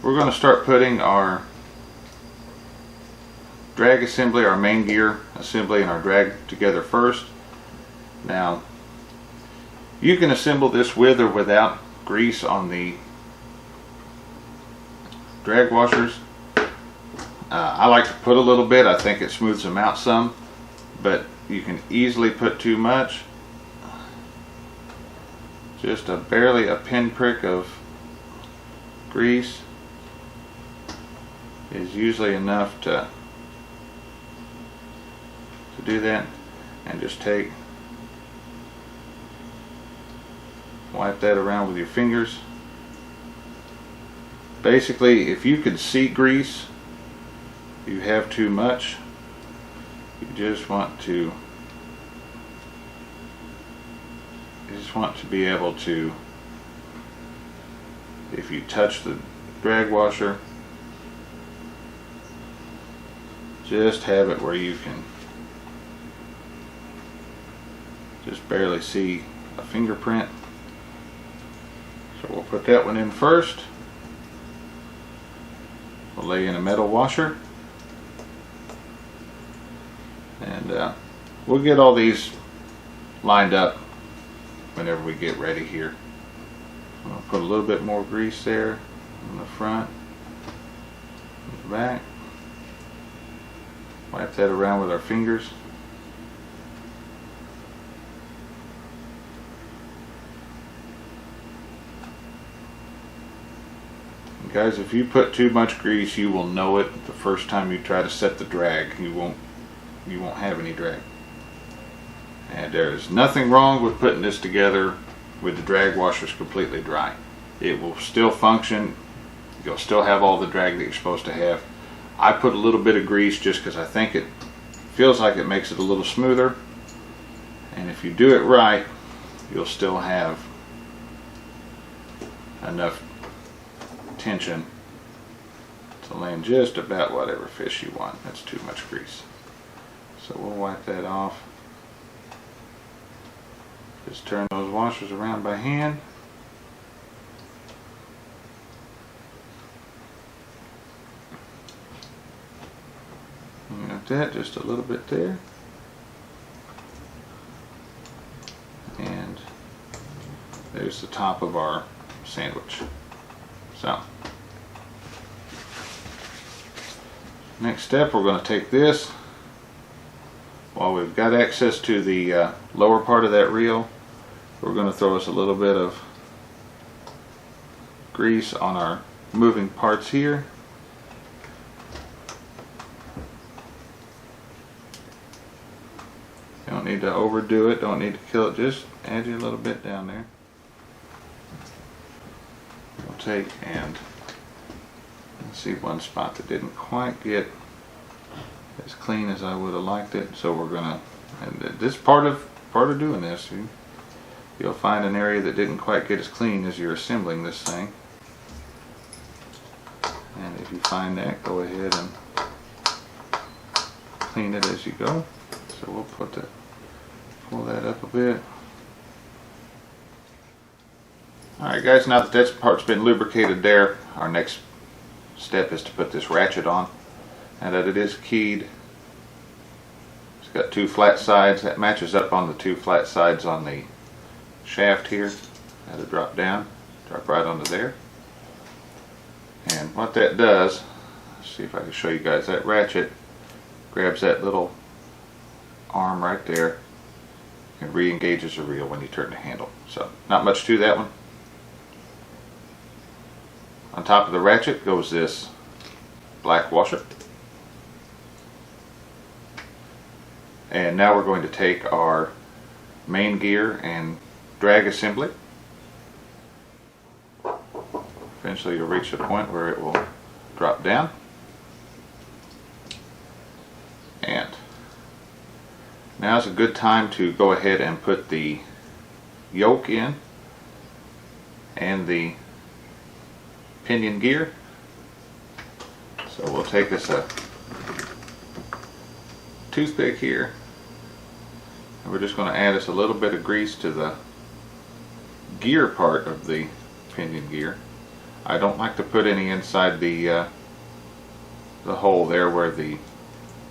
we're going to start putting our drag assembly, our main gear assembly, and our drag together first. Now, you can assemble this with or without grease on the drag washers. I like to put a little bit. I think it smooths them out some, but you can easily put too much. Just barely a pinprick of grease is usually enough to do that. And just wipe that around with your fingers. Basically, if you can see grease, you have too much. You just want to be able to, if you touch the drag washer, just have it where you can just barely see a fingerprint. So we'll put that one in first. We'll lay in a metal washer, and we'll get all these lined up whenever we get ready here. I'll put a little bit more grease there on the front, the back. Wipe that around with our fingers. And guys, if you put too much grease, you will know it the first time you try to set the drag. You won't have any drag. And there's nothing wrong with putting this together with the drag washers completely dry. It will still function. You'll still have all the drag that you're supposed to have. I put a little bit of grease just because I think it feels like it makes it a little smoother. And if you do it right, you'll still have enough tension to land just about whatever fish you want. That's too much grease. So we'll wipe that off. Just turn those washers around by hand. And got that, just a little bit there. And there's the top of our sandwich. So, next step, we're going to take this. While we've got access to the lower part of that reel, we're going to throw us a little bit of grease on our moving parts here. Don't need to overdo it, don't need to kill it, just add you a little bit down there. We'll take and see one spot that didn't quite get as clean as I would have liked it, so we're gonna, and this part of doing this, you'll find an area that didn't quite get as clean as you're assembling this thing. And if you find that, go ahead and clean it as you go. So we'll pull that up a bit. Alright guys, now that that part's been lubricated there, our next step is to put this ratchet on. And that it is keyed. It's got two flat sides. That matches up on the two flat sides on the shaft here. That'll drop down, drop right onto there. And what that does, let's see if I can show you guys, that ratchet grabs that little arm right there and re-engages the reel when you turn the handle. So not much to that one. On top of the ratchet goes this black washer. And now we're going to take our main gear and drag assembly. Eventually you'll reach a point where it will drop down. And now's a good time to go ahead and put the yoke in and the pinion gear. So we'll take us a toothpick here, and we're just going to add us a little bit of grease to the gear part of the pinion gear. I don't like to put any inside the hole there where the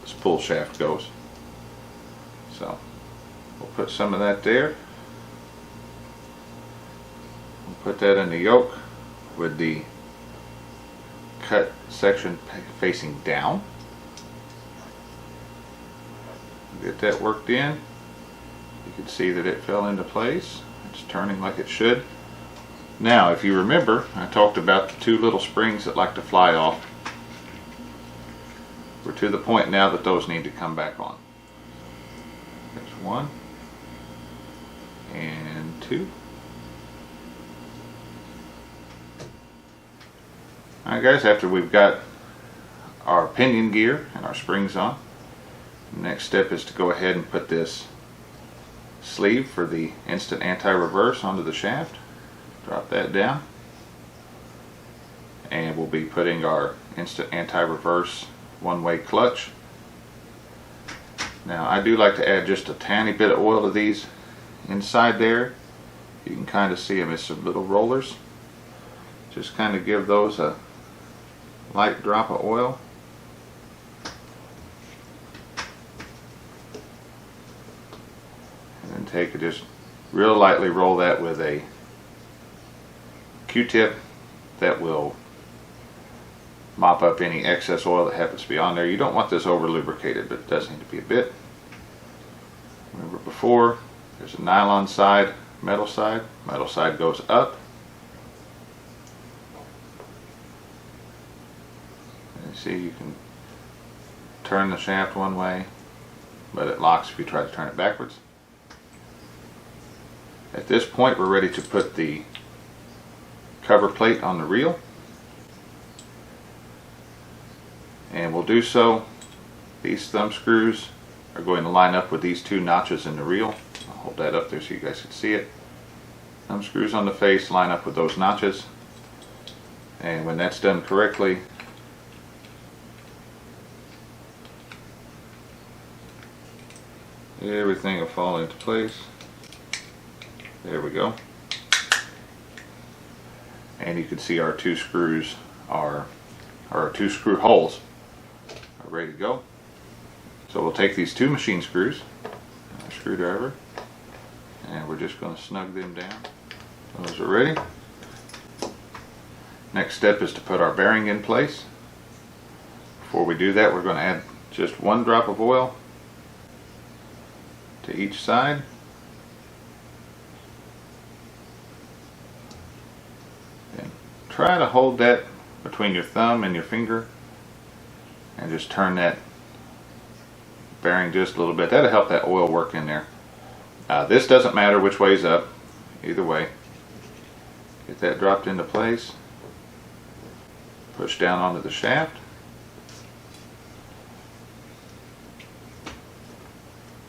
spool shaft goes. So we'll put some of that there. We'll put that in the yoke with the cut section facing down. Get that worked in. You can see that it fell into place. It's turning like it should. Now, if you remember, I talked about the two little springs that like to fly off. We're to the point now that those need to come back on. There's one and two. Alright guys, after we've got our pinion gear and our springs on, the next step is to go ahead and put this sleeve for the instant anti-reverse onto the shaft. Drop that down. And we'll be putting our instant anti-reverse one-way clutch. Now I do like to add just a tiny bit of oil to these inside there. You can kind of see them as some little rollers. Just kind of give those a light drop of oil. And then take it, just real lightly roll that with a Q-tip that will mop up any excess oil that happens to be on there. You don't want this over lubricated, but it does need to be a bit. Remember before, there's a nylon side, metal side. Metal side goes up. And you see, you can turn the shaft one way, but it locks if you try to turn it backwards. At this point, we're ready to put the cover plate on the reel. And we'll do so. These thumb screws are going to line up with these two notches in the reel. I'll hold that up there so you guys can see it. Thumb screws on the face line up with those notches. And when that's done correctly, everything will fall into place. There we go. And you can see our two screws are, or our two screw holes are ready to go. So we'll take these two machine screws, a screwdriver, and we're just going to snug them down. Those are ready. Next step is to put our bearing in place. Before we do that, we're going to add just one drop of oil to each side. And try to hold that between your thumb and your finger and just turn that bearing just a little bit. That'll help that oil work in there. This doesn't matter which way's up, either way. Get that dropped into place. Push down onto the shaft.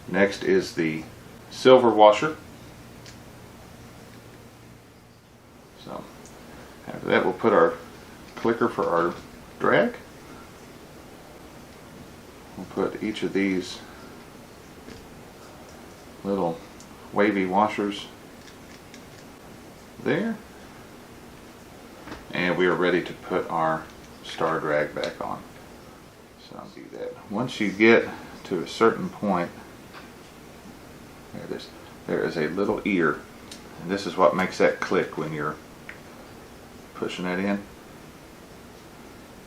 Next is the silver washer. So after that, we'll put our clicker for our drag. We'll put each of these little wavy washers there. And we are ready to put our star drag back on. So I'll do that. Once you get to a certain point, there is a little ear, and this is what makes that click when you're pushing that in.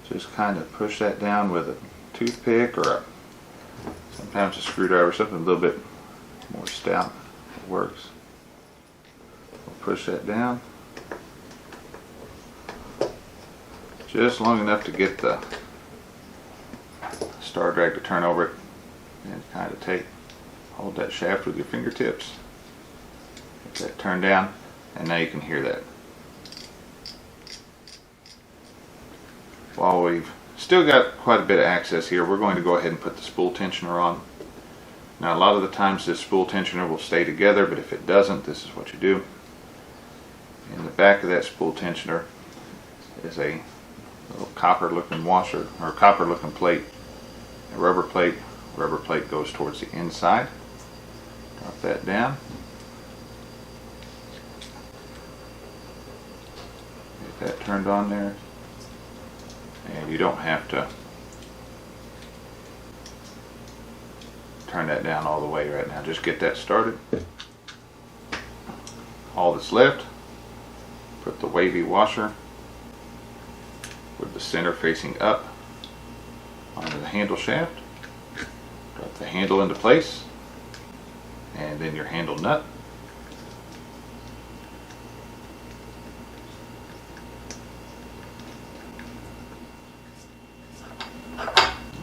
Just kind of push that down with a toothpick or sometimes a screwdriver, something a little bit more stout. It works. We'll push that down just long enough to get the star drag to turn over it, and kind of hold that shaft with your fingertips. Get that turned down, and now you can hear that. While we've still got quite a bit of access here, we're going to go ahead and put the spool tensioner on. Now a lot of the times this spool tensioner will stay together, but if it doesn't, this is what you do. In the back of that spool tensioner is a little copper looking washer, or copper looking plate, a rubber plate. Rubber plate goes towards the inside. Drop that down. Get that turned on there. And you don't have to turn that down all the way right now. Just get that started. All that's left, put the wavy washer with the center facing up onto the handle shaft. Drop the handle into place, and then your handle nut.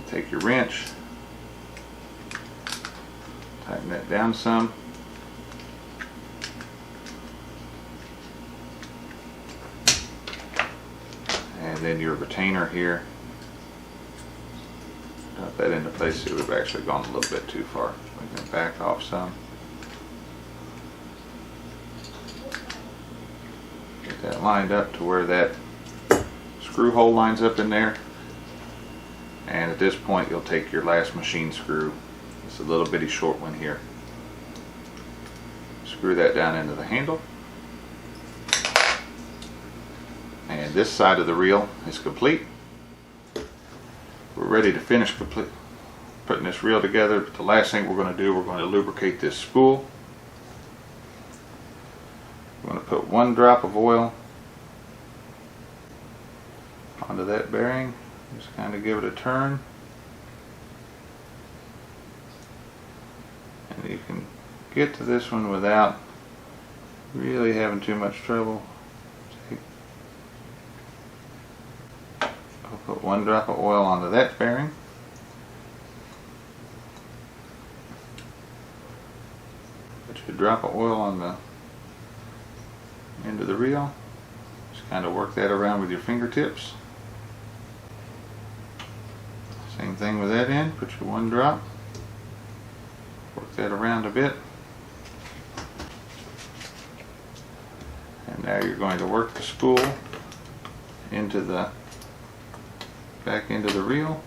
Take your wrench, tighten that down some. And then your retainer here, drop that into place. See, we've actually gone a little bit too far. We can back off some. Get that lined up to where that screw hole lines up in there. And at this point, you'll take your last machine screw. It's a little bitty short one here. Screw that down into the handle. And this side of the reel is complete. We're ready to finish putting this reel together. But the last thing we're going to do, we're going to lubricate this spool. We're going to put 1 drop of oil onto that bearing. Just kind of give it a turn. And you can get to this one without really having too much trouble. I'll put 1 drop of oil onto that bearing. Put your drop of oil on the end of the reel. Just kind of work that around with your fingertips. Same thing with that end. Put your 1 drop. Work that around a bit. And now you're going to work the spool into the back into the reel.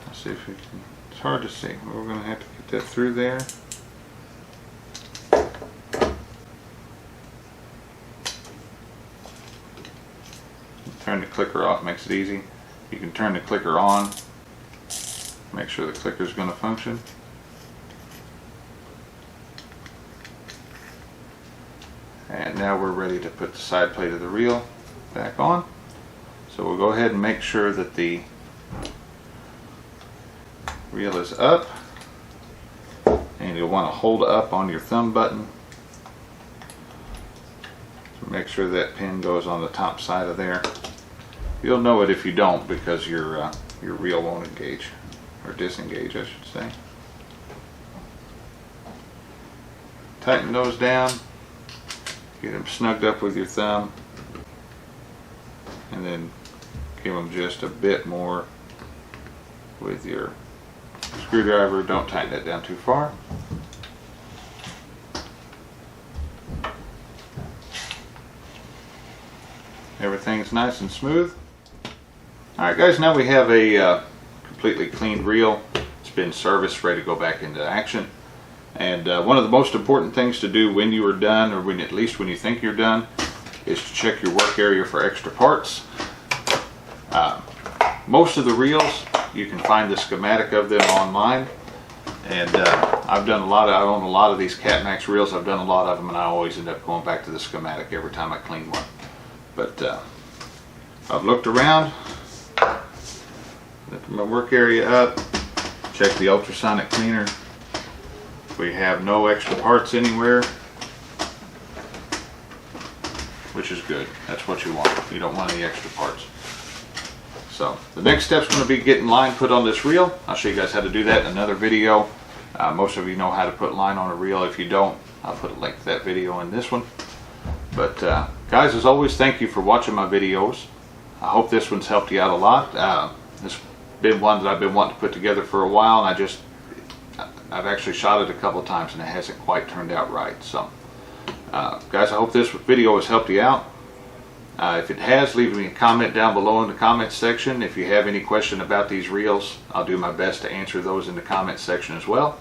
Let's see if we can. It's hard to see. We're going to have to get that through there. Turn the clicker off, makes it easy. You can turn the clicker on. Make sure the clicker is going to function. And now we're ready to put the side plate of the reel back on. So we'll go ahead and make sure that the reel is up, and you'll want to hold up on your thumb button. So make sure that pin goes on the top side of there. You'll know it if you don't, because your reel won't engage, or disengage I should say. Tighten those down, get them snugged up with your thumb, and then give them just a bit more with your screwdriver. Don't tighten it down too far. Everything's nice and smooth. Alright guys, now we have a completely cleaned reel. It's been serviced, ready to go back into action. And one of the most important things to do when you are done, or at least when you think you're done, is to check your work area for extra parts. Most of the reels, you can find the schematic of them online. And I own a lot of these Catmaxx reels. I've done a lot of them, and I always end up going back to the schematic every time I clean one. But I've looked around, lift my work area up, check the ultrasonic cleaner. We have no extra parts anywhere, which is good. That's what you want. You don't want any extra parts. So the next step is going to be getting line put on this reel. I'll show you guys how to do that in another video. Most of you know how to put line on a reel. If you don't, I'll put a link to that video in this one. But guys, as always, thank you for watching my videos. I hope this one's helped you out a lot. This has been one that I've been wanting to put together for a while, and I've actually shot it a couple times and it hasn't quite turned out right. So guys, I hope this video has helped you out. If it has, leave me a comment down below in the comments section. If you have any question about these reels, I'll do my best to answer those in the comments section as well.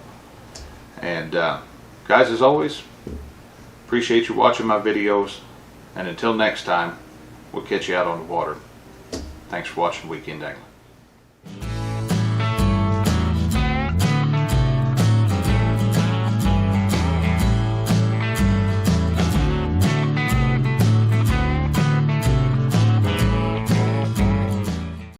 And guys, as always, appreciate you watching my videos, and until next time, We'll catch you out on the water. Thanks for watching Weekend Angling.